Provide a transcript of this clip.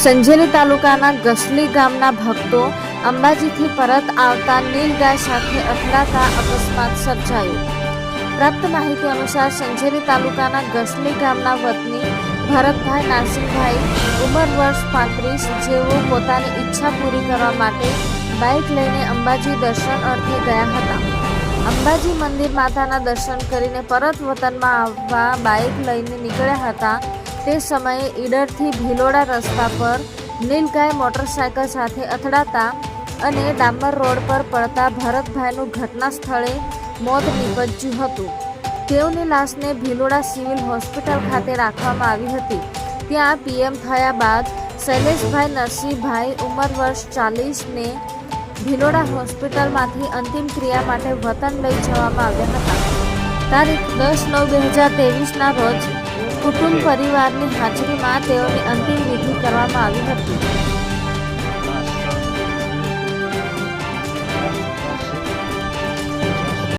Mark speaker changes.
Speaker 1: સંજેલી તાલુકાના ગસલી ગામના ભક્તો અંબાજીથી પરત આવતા નીલગાય સાથે અથડાતા અકસ્માત સર્જાયો। પ્રાપ્ત માહિતી અનુસાર સંજેલી તાલુકાના ગસલી ગામના વતની ભરતભાઈ નારસિંહભાઈ ઉંમર વર્ષ 35 જેઓ પોતાની ઈચ્છા પૂરી કરવા માટે બાઇક લઈને અંબાજી દર્શન અર્થે ગયા હતા। અંબાજી મંદિર માતાના દર્શન કરીને પરત વતનમાં આવવા બાઇક લઈને નીકળ્યા હતા। તે સમયે ઈડરથી ભિલોડા રસ્તા પર નીલગાય મોટરસાયકલ સાથે અથડાતા અને ડામર રોડ પર પડતા ભરતભાઈનું ઘટના સ્થળે મોત નીપજ્યું હતું। તેઓની લાશને ભિલોડા સિવિલ હોસ્પિટલ ખાતે રાખવામાં આવી હતી। ત્યાં પીએમ થયા બાદ શૈલેષભાઈ નરસિંહભાઈ ઉંમર વર્ષ 40 ને ભિલોડા હોસ્પિટલમાંથી અંતિમ ક્રિયા માટે વતન લઈ જવામાં આવ્યા હતા। તારીખ 10/9/2023ના રોજ કુટુંબ પરિવારની હાજરીમાં તેઓની અંતિમ વિધિ કરવામાં આવી હતી।